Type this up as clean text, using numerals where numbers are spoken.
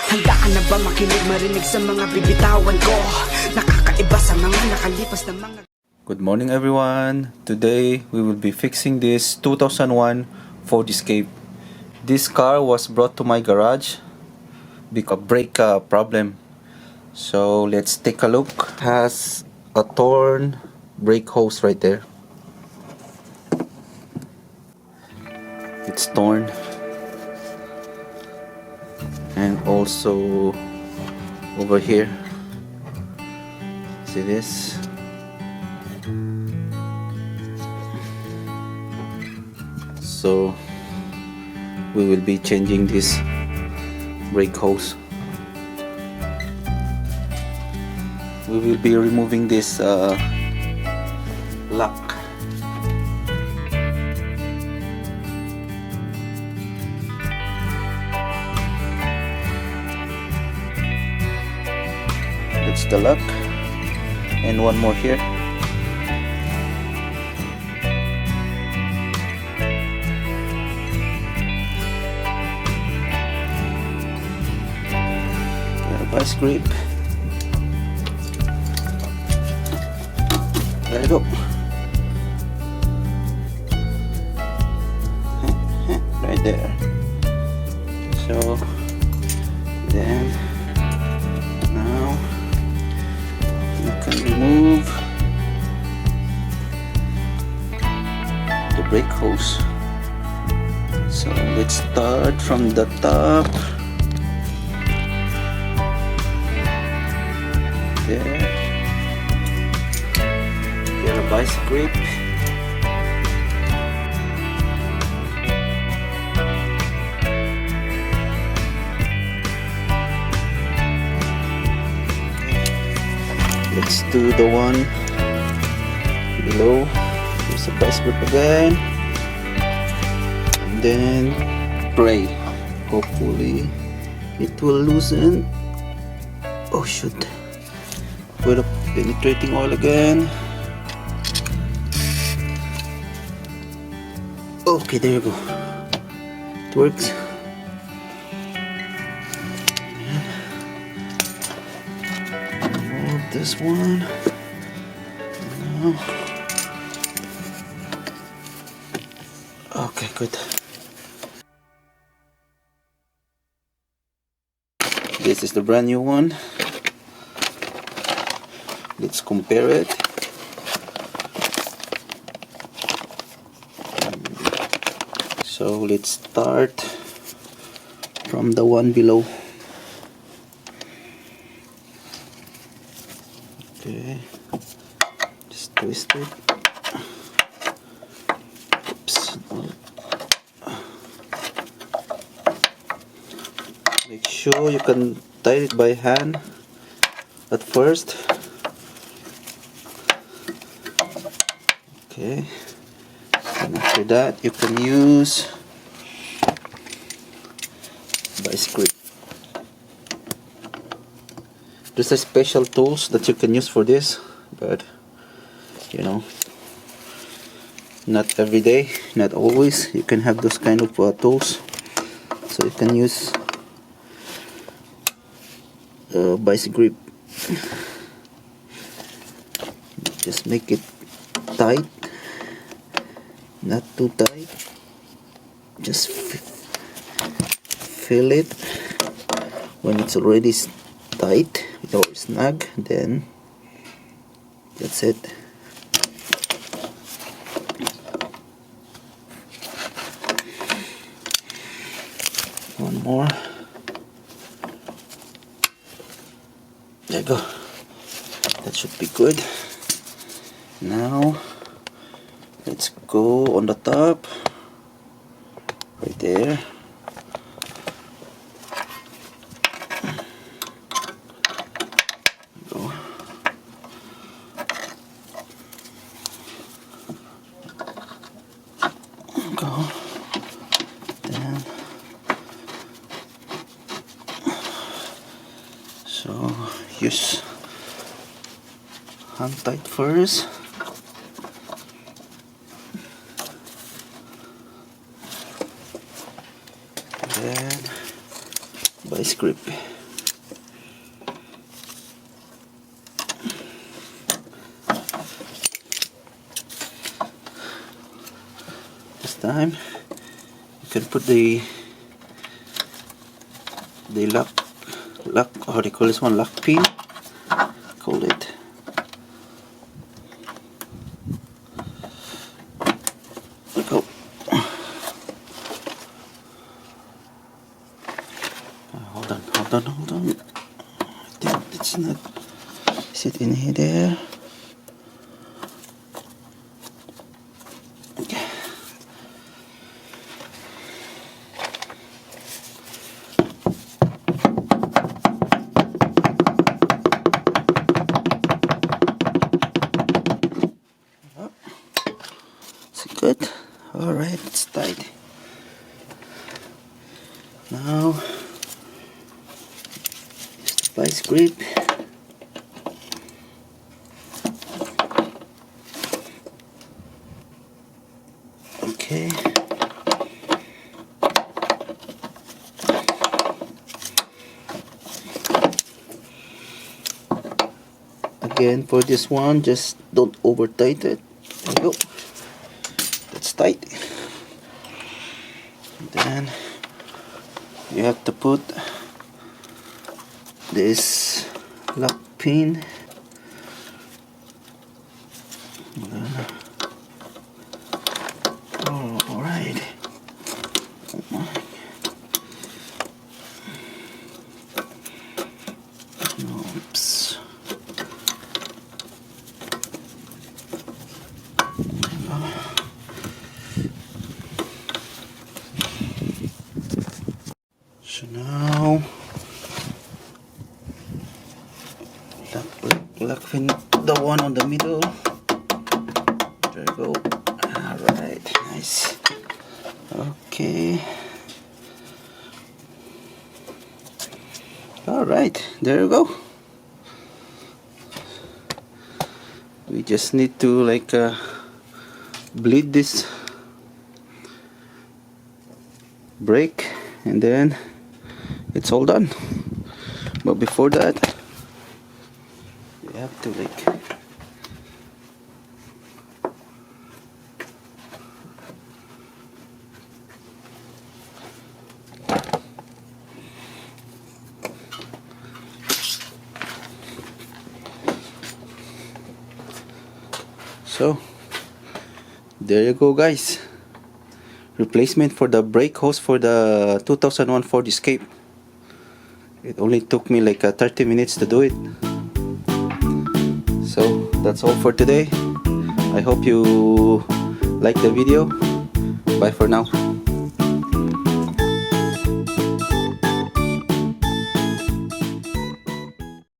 Handa ka na ba makinig, marinig sa mga bibitawan ko? Nakakaiba sa mga nakalipas na mga... Good morning everyone. Today we will be fixing this 2001 Ford Escape. This car was brought to my garage because of brake problem. So let's take a look. It has a torn brake hose right there. It's torn. And also over here. See this? So we will be changing this brake hose. We will be removing this lock. That's the lock, and one more here. Vice grip. There you go. Right there. So then now you can remove the brake hose. So let's start from the top. There. Get a vice grip. Let's do the one below. Use a vice grip again, and then pray. Hopefully it will loosen. Oh shoot. Put a penetrating oil again. Okay, there you go. It works. Remove this one. Now. Okay, good. This is the brand new one. Let's compare it. So let's start from the one below. Okay, just twist it. Oops. Make sure you can tie it by hand at first. Okay, and after that you can use vice grip. There's a special tools that you can use for this, but you know, not every day, not always you can have those kind of tools. So you can use vice grip. Just make it tight. Not too tight, just feel it. When it's already tight or snug, then that's it. One more. There you go. That should be good. Now let's go on the top, right there. Go. Go. Then. So use hand tight first. Then vice grip. time you can put the lock, how do you call this one, lock pin, call it. Go. Hold on. I think it's not. Is it in here there? Okay. Is it good? All right, it's tight. Now, just the vice grip. Okay. Again, for this one, just don't over tight it. There you go. That's tight. And then you have to put this lock pin. Oh, all right. Oops. So now, lock pin, the one on the middle. There you go. All right, nice. Okay. All right, there you go. We just need to like bleed this brake, and then it's all done. But before that, you have to like so there you go, guys. Replacement for the brake hose for the 2001 Ford Escape. It only took me like 30 minutes to do it. So that's all for today. I hope you like the video. Bye for now.